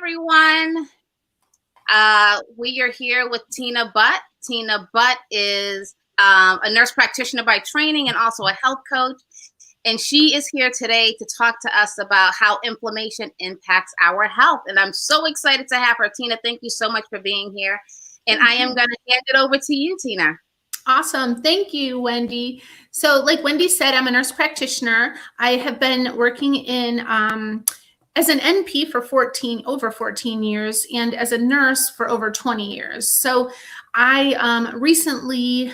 everyone. We are here with Tina Butt. Tina Butt is a nurse practitioner by training and also a health coach. And she is here today to talk to us about how inflammation impacts our health. And I'm so excited to have her. Tina, thank you so much for being here. And I am going to hand it over to you, Tina. Awesome. Thank you, Wendy. So like Wendy said, I'm a nurse practitioner. I have been working in as an NP for over 14 years and as a nurse for over 20 years. So I recently,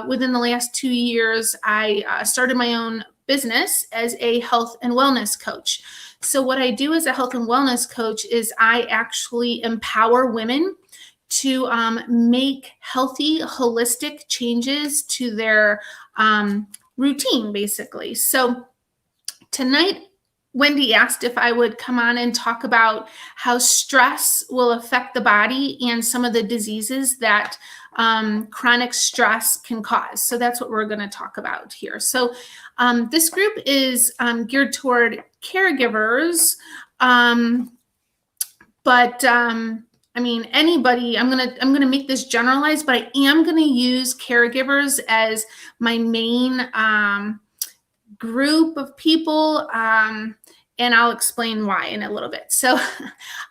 within the last 2 years, I started my own business as a health and wellness coach. So what I do as a health and wellness coach is I actually empower women to make healthy, holistic changes to their routine, basically. So tonight, Wendy asked if I would come on and talk about how stress will affect the body and some of the diseases that chronic stress can cause. So that's what we're going to talk about here. So this group is geared toward caregivers, but I mean, anybody. I'm gonna make this generalized, but I am gonna use caregivers as my main group of people, and I'll explain why in a little bit. So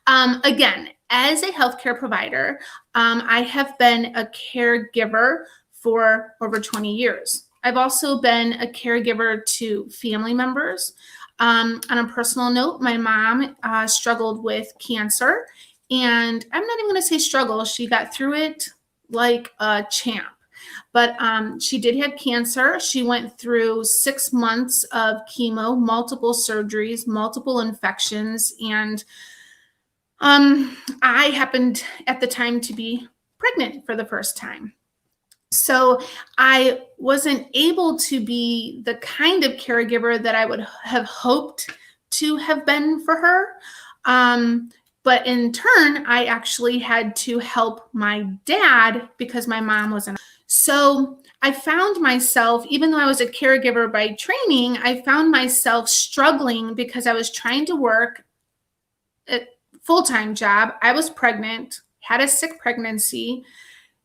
again, as a healthcare provider, I have been a caregiver for over 20 years. I've also been a caregiver to family members. On a personal note, my mom struggled with cancer. And I'm not even going to say struggle. She got through it like a champ. But she did have cancer. She went through 6 months of chemo, multiple surgeries, multiple infections. And I happened at the time to be pregnant for the first time. So I wasn't able to be the kind of caregiver that I would have hoped to have been for her. But in turn, I actually had to help my dad because my mom wasn't. So I found myself, even though I was a caregiver by training, I found myself struggling because I was trying to work a full-time job. I was pregnant, had a sick pregnancy,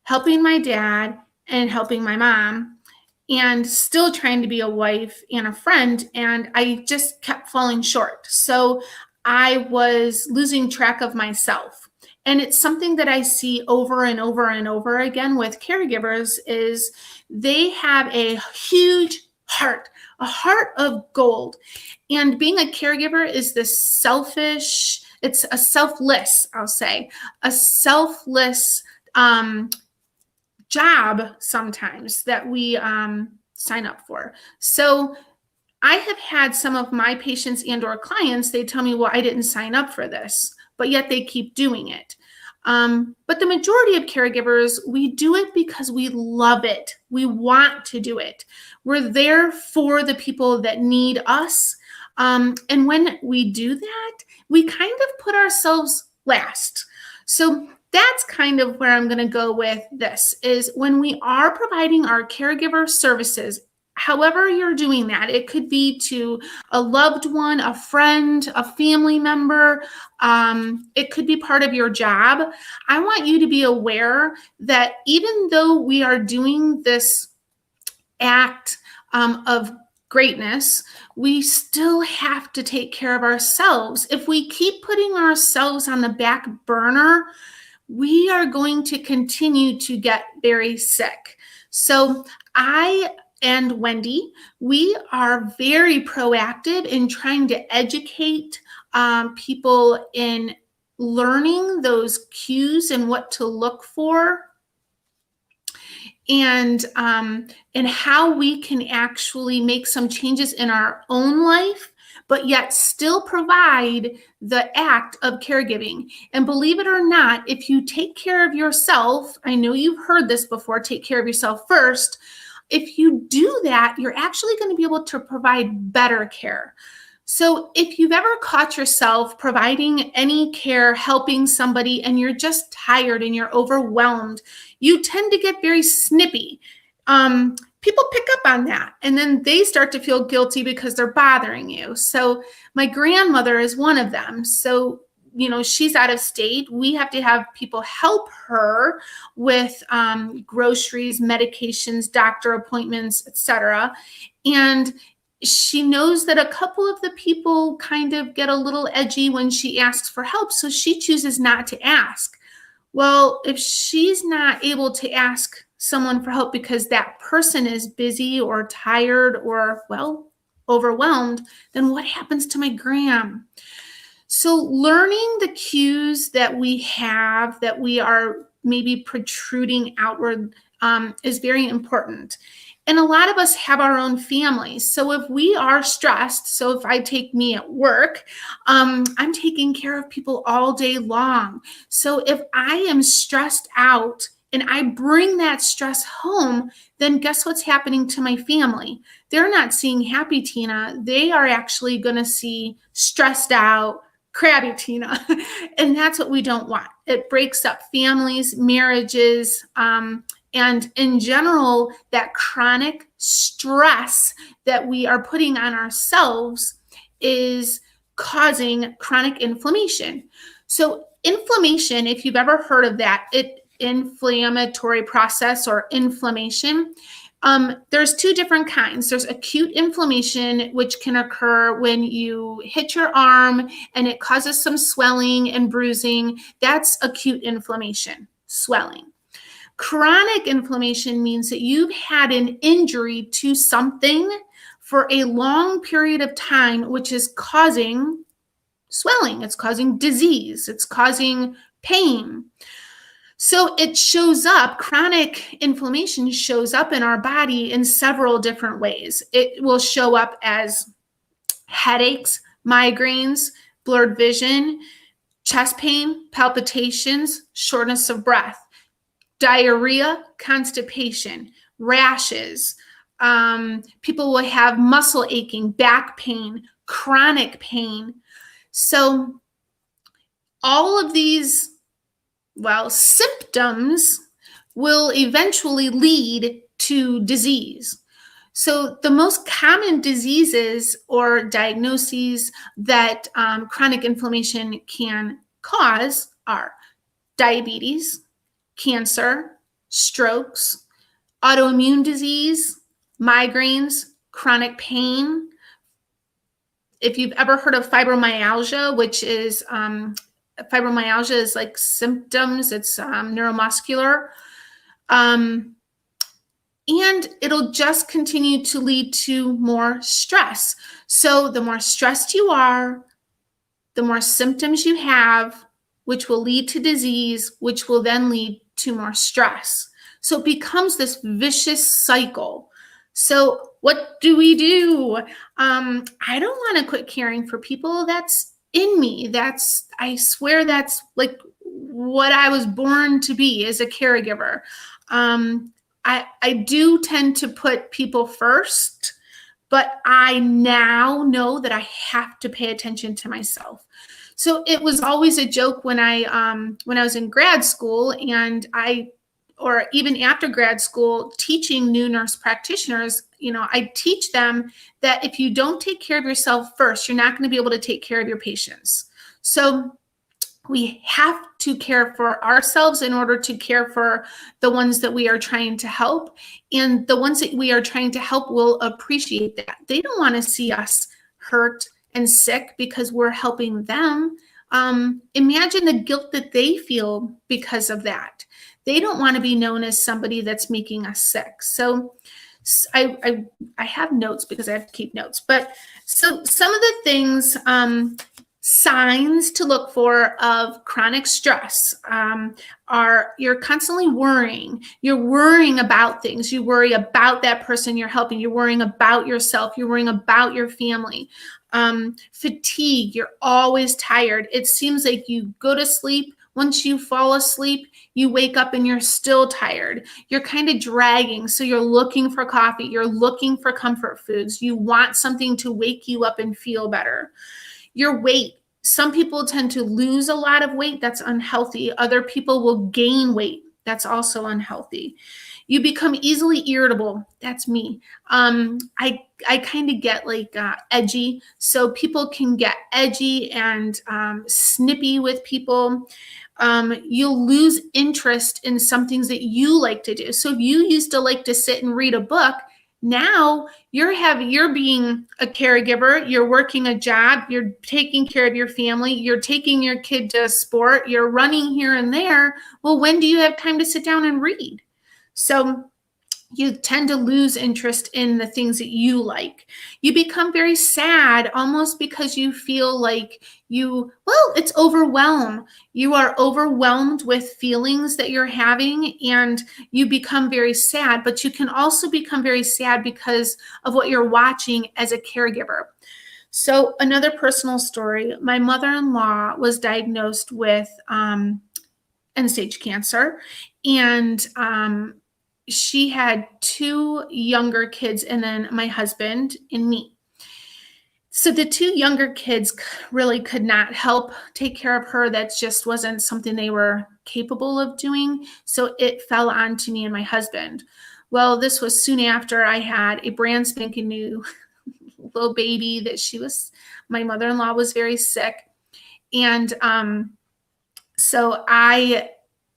helping my dad and helping my mom, and still trying to be a wife and a friend. And I just kept falling short. So I was losing track of myself. And it's something that I see over and over and over again with caregivers is they have a huge heart, a heart of gold. And being a caregiver is this selfish, it's a selfless, I'll say, a selfless job sometimes that we sign up for. So I have had some of my patients and or clients, they tell me, well, I didn't sign up for this, but yet they keep doing it. But the majority of caregivers, we do it because we love it. We want to do it. We're there for the people that need us. And when we do that, we kind of put ourselves last. So that's kind of where I'm going to go with this is when we are providing our caregiver services, however you're doing that, it could be to a loved one, a friend, a family member. It could be part of your job. I want you to be aware that even though we are doing this act of greatness, we still have to take care of ourselves. If we keep putting ourselves on the back burner, we are going to continue to get very sick. So I and Wendy, we are very proactive in trying to educate people in learning those cues and what to look for, and how we can actually make some changes in our own life, but yet still provide the act of caregiving. And believe it or not, if you take care of yourself, I know you've heard this before, take care of yourself first. If you do that, you're actually going to be able to provide better care. So if you've ever caught yourself providing any care, helping somebody, and you're just tired and you're overwhelmed, you tend to get very snippy. People pick up on that, and then they start to feel guilty because they're bothering you. So my grandmother is one of them. So she's out of state. We have to have people help her with groceries, medications, doctor appointments, etc. And she knows that a couple of the people kind of get a little edgy when she asks for help, so she chooses not to ask. Well, if she's not able to ask someone for help because that person is busy or tired or, well, overwhelmed, then what happens to my gram? So learning the cues that we have, that we are maybe protruding outward, is very important. And a lot of us have our own families. So if we are stressed, so if I take me at work, I'm taking care of people all day long. So if I am stressed out and I bring that stress home, then guess what's happening to my family? They're not seeing happy Tina. They are actually going to see stressed out, crabby Tina. And that's what we don't want. It breaks up families, marriages, and in general, that chronic stress that we are putting on ourselves is causing chronic inflammation. So inflammation, if you've ever heard of that, inflammatory process or inflammation, there's two different kinds. There's acute inflammation, which can occur when you hit your arm and it causes some swelling and bruising. That's acute inflammation, swelling. Chronic inflammation means that you've had an injury to something for a long period of time, which is causing swelling. It's causing disease. It's causing pain. So it shows up, chronic inflammation shows up in our body in several different ways. It will show up as headaches, migraines, blurred vision, chest pain, palpitations, shortness of breath, diarrhea, constipation, rashes. People will have muscle aching, back pain, chronic pain. So all of these, symptoms will eventually lead to disease. So the most common diseases or diagnoses that chronic inflammation can cause are diabetes, cancer, strokes, autoimmune disease, migraines, chronic pain. If you've ever heard of fibromyalgia, which is fibromyalgia is like symptoms, it's neuromuscular, and it'll just continue to lead to more stress. So the more stressed you are, the more symptoms you have, which will lead to disease, which will then lead to more stress. So it becomes this vicious cycle. So what do we do? I don't want to quit caring for people. That's in me. I swear that's like what I was born to be as a caregiver. I do tend to put people first, but I now know that I have to pay attention to myself. So it was always a joke when I was in grad school or even after grad school, teaching new nurse practitioners, I teach them that if you don't take care of yourself first, you're not going to be able to take care of your patients. So we have to care for ourselves in order to care for the ones that we are trying to help. And the ones that we are trying to help will appreciate that. They don't want to see us hurt and sick because we're helping them. Imagine the guilt that they feel because of that. They don't want to be known as somebody that's making us sick. So I have notes because I have to keep notes. But so some of the things, signs to look for of chronic stress are you're constantly worrying. You're worrying about things. You worry about that person you're helping. You're worrying about yourself. You're worrying about your family. Fatigue. You're always tired. It seems like you go to sleep. Once you fall asleep, you wake up and you're still tired. You're kind of dragging. So you're looking for coffee. You're looking for comfort foods. You want something to wake you up and feel better. Your weight. Some people tend to lose a lot of weight. That's unhealthy. Other people will gain weight. That's also unhealthy. You become easily irritable. That's me. I kind of get like edgy. So people can get edgy and snippy with people. You'll lose interest in some things that you like to do. So if you used to like to sit and read a book, now you're being a caregiver, you're working a job, you're taking care of your family, you're taking your kid to sport, you're running here and there. Well, when do you have time to sit down and read? So you tend to lose interest in the things that you like. You become very sad almost because you feel like it's overwhelmed. You are overwhelmed with feelings that you're having and you become very sad, but you can also become very sad because of what you're watching as a caregiver. So another personal story, my mother-in-law was diagnosed with end-stage cancer, and she had 2 younger kids and then my husband and me. So the 2 younger kids really could not help take care of her. That just wasn't something they were capable of doing. So it fell onto me and my husband. Well, this was soon after I had a brand spanking new little baby my mother-in-law was very sick. And so I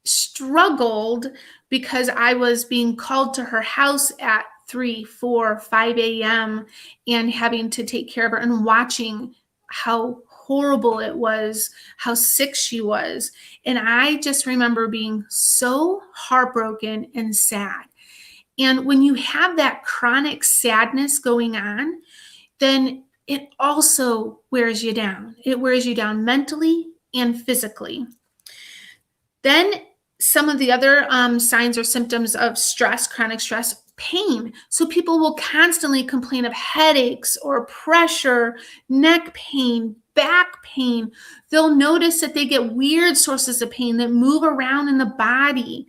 struggled because I was being called to her house at 3, 4, 5 a.m. and having to take care of her and watching how horrible it was, how sick she was. And I just remember being so heartbroken and sad. And when you have that chronic sadness going on, then it also wears you down. It wears you down mentally and physically. Then some of the other signs or symptoms of stress, chronic stress, pain. So people will constantly complain of headaches or pressure, neck pain, back pain. They'll notice that they get weird sources of pain that move around in the body.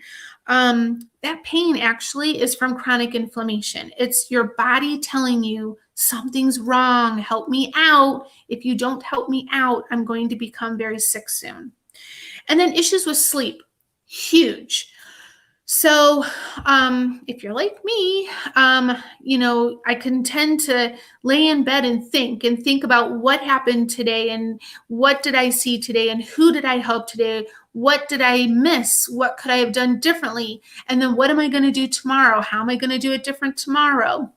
That pain actually is from chronic inflammation. It's your body telling you something's wrong. Help me out. If you don't help me out, I'm going to become very sick soon. And then issues with sleep, huge. So if you're like me, I can tend to lay in bed and think about what happened today and what did I see today and who did I help today? What did I miss? What could I have done differently? And then what am I going to do tomorrow? How am I going to do it different tomorrow?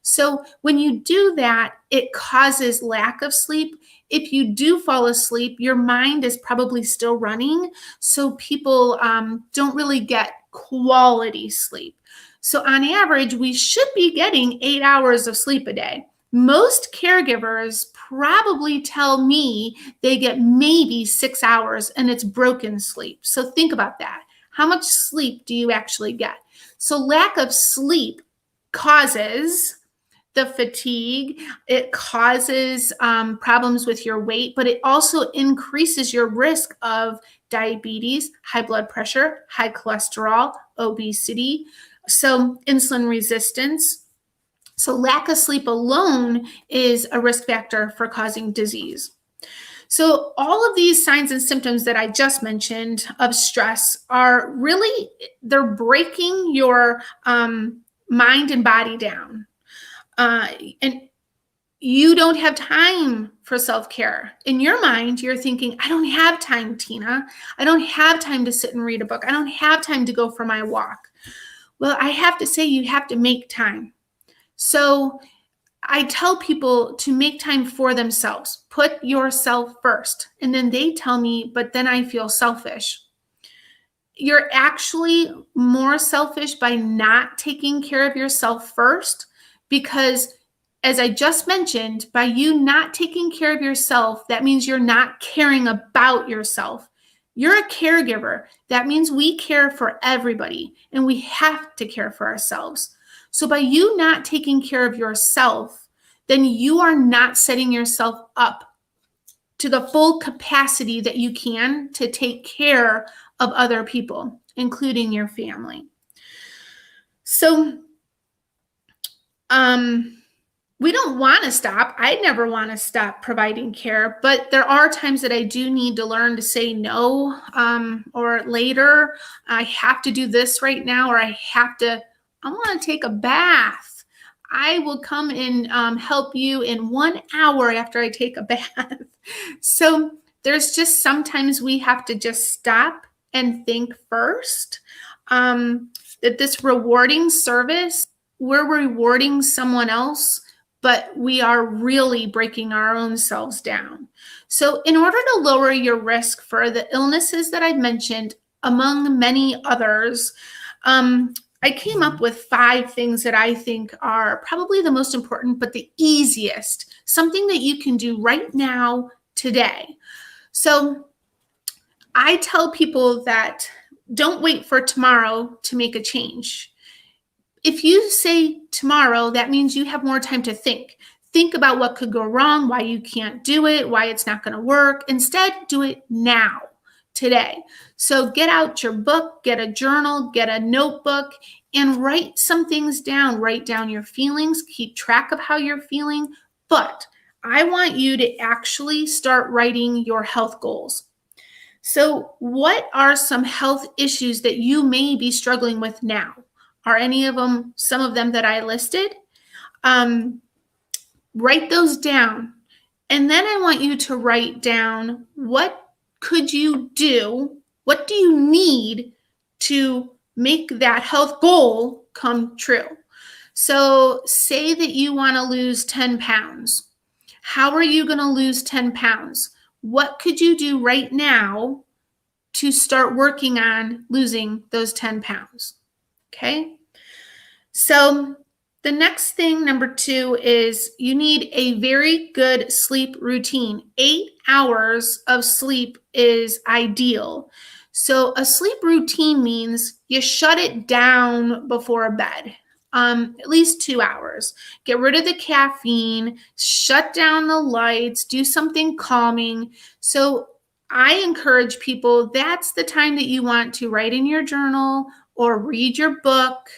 So when you do that, it causes lack of sleep. If you do fall asleep, your mind is probably still running. So people don't really get quality sleep. So on average, we should be getting 8 hours of sleep a day. Most caregivers probably tell me they get maybe 6 hours and it's broken sleep. So think about that. How much sleep do you actually get? So lack of sleep causes the fatigue, it causes problems with your weight, but it also increases your risk of diabetes, high blood pressure, high cholesterol, obesity, so insulin resistance. So lack of sleep alone is a risk factor for causing disease. So all of these signs and symptoms that I just mentioned of stress are really, they're breaking your mind and body down. And you don't have time for self-care. In your mind, you're thinking, I don't have time, Tina. I don't have time to sit and read a book. I don't have time to go for my walk. Well, I have to say you have to make time. So I tell people to make time for themselves. Put yourself first. And then they tell me, but then I feel selfish. You're actually more selfish by not taking care of yourself first, because as I just mentioned, by you not taking care of yourself, that means you're not caring about yourself. You're a caregiver. That means we care for everybody and we have to care for ourselves. So by you not taking care of yourself, then you are not setting yourself up to the full capacity that you can to take care of other people, including your family. So, we don't want to stop. I never want to stop providing care, but there are times that I do need to learn to say no, or later. I have to do this right now, or I want to take a bath. I will come and help you in 1 hour after I take a bath. So there's just sometimes we have to just stop and think first, that this rewarding service, we're rewarding someone else, but we are really breaking our own selves down. So in order to lower your risk for the illnesses that I've mentioned, among many others, I came up with 5 things that I think are probably the most important, but the easiest, something that you can do right now, today. So I tell people that don't wait for tomorrow to make a change. If you say tomorrow, that means you have more time to think. Think about what could go wrong, why you can't do it, why it's not going to work. Instead, do it now, today. So get out your book, get a journal, get a notebook, and write some things down. Write down your feelings, keep track of how you're feeling. But I want you to actually start writing your health goals. So what are some health issues that you may be struggling with now? Are any of them, some of them that I listed? Write those down. And then I want you to write down, what could you do? What do you need to make that health goal come true? So say that you want to lose 10 pounds. How are you going to lose 10 pounds? What could you do right now to start working on losing those 10 pounds? Okay. So the next thing, number 2, is you need a very good sleep routine. 8 hours of sleep is ideal. So a sleep routine means you shut it down before bed, at least 2 hours. Get rid of the caffeine, shut down the lights, do something calming. So I encourage people, that's the time that you want to write in your journal or read your book,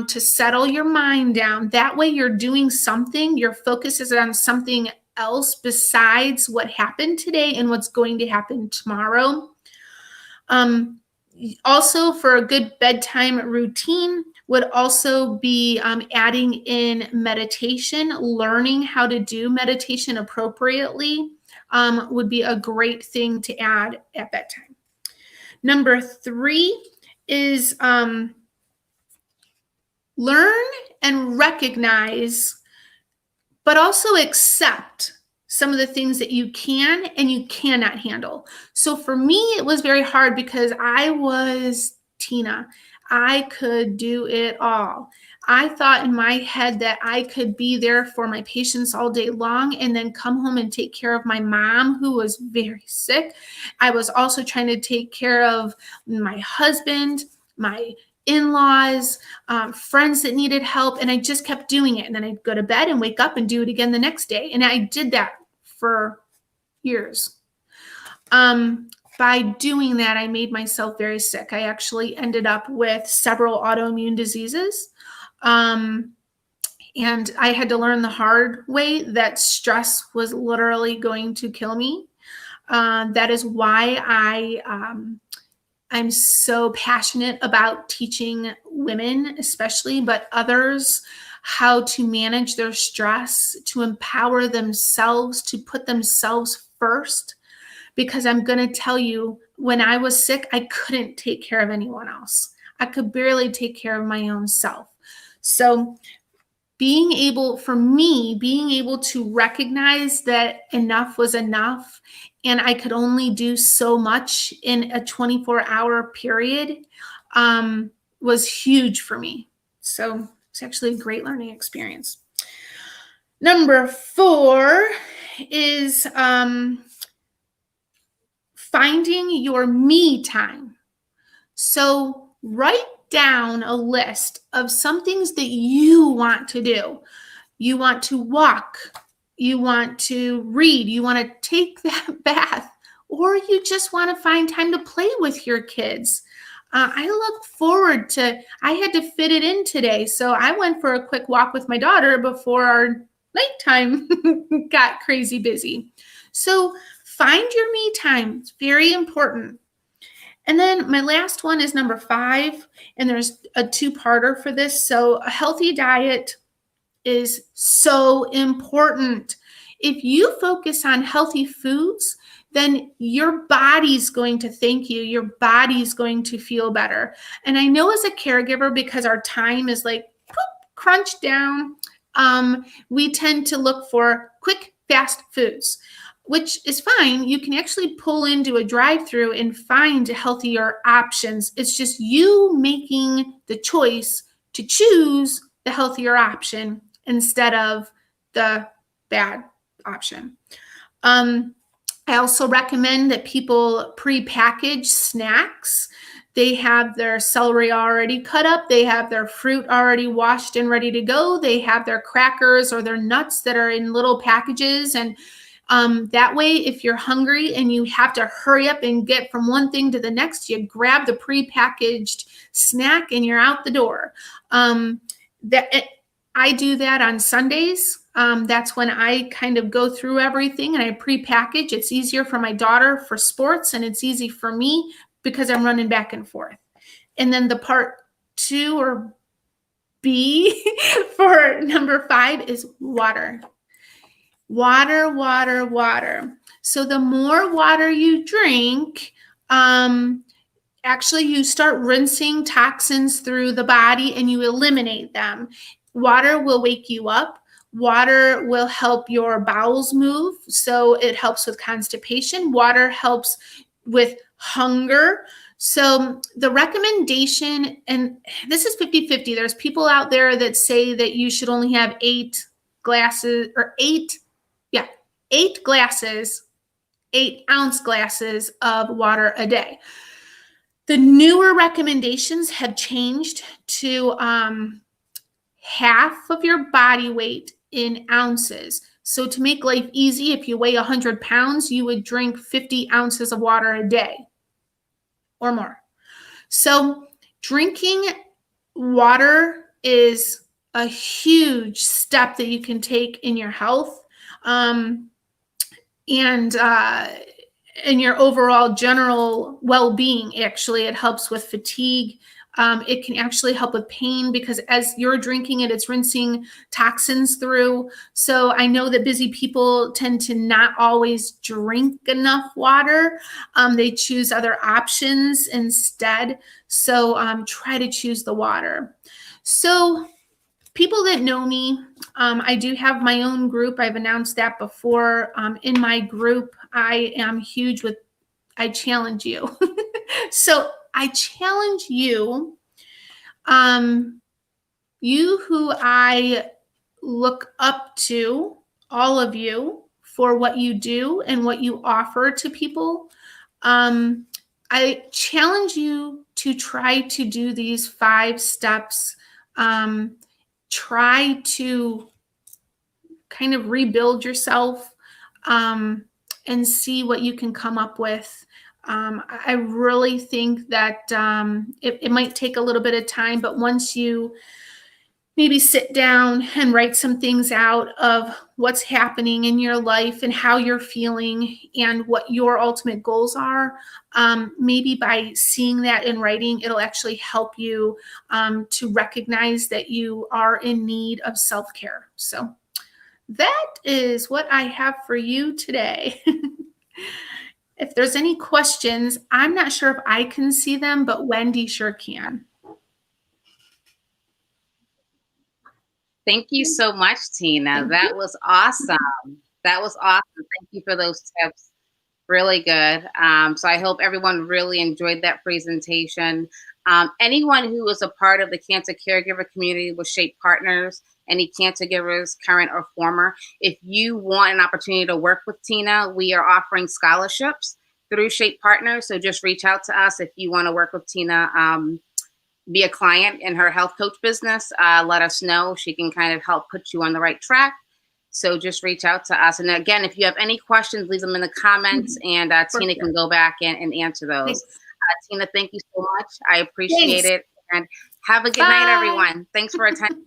to settle your mind down. That way you're doing something, your focus is on something else besides what happened today and what's going to happen tomorrow. Also, for a good bedtime routine would also be adding in meditation. Learning how to do meditation appropriately would be a great thing to add at bedtime. Number 3 is learn and recognize, but also accept some of the things that you can and you cannot handle. So for me, it was very hard because I was Tina. I could do it all. I thought in my head that I could be there for my patients all day long and then come home and take care of my mom, who was very sick. I was also trying to take care of my husband, my in-laws, friends that needed help, and I just kept doing it. And then I'd go to bed and wake up and do it again the next day. And I did that for years. By doing that, I made myself very sick. I actually ended up with several autoimmune diseases. And I had to learn the hard way that stress was literally going to kill me. That is why I'm so passionate about teaching women, especially, but others, how to manage their stress, to empower themselves, to put themselves first. Because I'm going to tell you, when I was sick, I couldn't take care of anyone else. I could barely take care of my own self. So being able to recognize that enough was enough and I could only do so much in a 24-hour period was huge for me. So it's actually a great learning experience. Number 4 is finding your me time. So write down a list of some things that you want to do. You want to walk, you want to read, you want to take that bath, or you just want to find time to play with your kids. I look forward to, I had to fit it in today. So I went for a quick walk with my daughter before our nighttime got crazy busy. So find your me time. It's very important. And then my last one is number 5, and there's a 2-parter for this. So a healthy diet is so important. If you focus on healthy foods, then your body's going to thank you. Your body's going to feel better. And I know as a caregiver, because our time is like crunched down, we tend to look for quick, fast foods, which is fine. You can actually pull into a drive-through and find healthier options. It's just you making the choice to choose the healthier option instead of the bad option. I also recommend that people pre-package snacks. They have their celery already cut up. They have their fruit already washed and ready to go. They have their crackers or their nuts that are in little packages. And that way, if you're hungry and you have to hurry up and get from one thing to the next, you grab the pre-packaged snack and you're out the door. I do that on Sundays. That's when I kind of go through everything and I pre-package. It's easier for my daughter for sports, and it's easy for me because I'm running back and forth. And then the part 2 or B for number 5 is water. Water, water, water. So the more water you drink, actually you start rinsing toxins through the body and you eliminate them. Water will wake you up. Water will help your bowels move, so it helps with constipation. Water helps with hunger. So the recommendation, and this is 50-50. There's people out there that say that you should only have 8 glasses, or 8 glasses, 8-ounce glasses of water a day. The newer recommendations have changed to half of your body weight in ounces. So to make life easy, if you weigh 100 pounds, you would drink 50 ounces of water a day or more. So drinking water is a huge step that you can take in your health, and in your overall general well-being. Actually, it helps with fatigue. It can actually help with pain because as you're drinking it, it's rinsing toxins through. So I know that busy people tend to not always drink enough water. They choose other options instead. So try to choose the water. So people that know me, I do have my own group. I've announced that before. In my group, I am huge with, I challenge you. So I challenge you, you who I look up to, all of you, for what you do and what you offer to people. I challenge you to try to do these 5 steps. Try to kind of rebuild yourself and see what you can come up with. I really think that it might take a little bit of time, but once you maybe sit down and write some things out of what's happening in your life and how you're feeling and what your ultimate goals are, maybe by seeing that in writing, it'll actually help you to recognize that you are in need of self-care. So that is what I have for you today. If there's any questions, I'm not sure if I can see them, but Wendy sure can. Thank you so much, Tina. That was awesome. That was awesome. Thank you for those tips. Really good. So I hope everyone really enjoyed that presentation. Anyone who is a part of the cancer caregiver community with Shape Partners, any cancer givers, current or former, if you want an opportunity to work with Tina, we are offering scholarships through Shape Partners. So just reach out to us if you want to work with Tina, be a client in her health coach business. Let us know. She can kind of help put you on the right track. So just reach out to us. And again, if you have any questions, leave them in the comments, and Tina can go back and answer those. Tina, thank you so much. I appreciate it. And have a good night, everyone. Thanks for attending.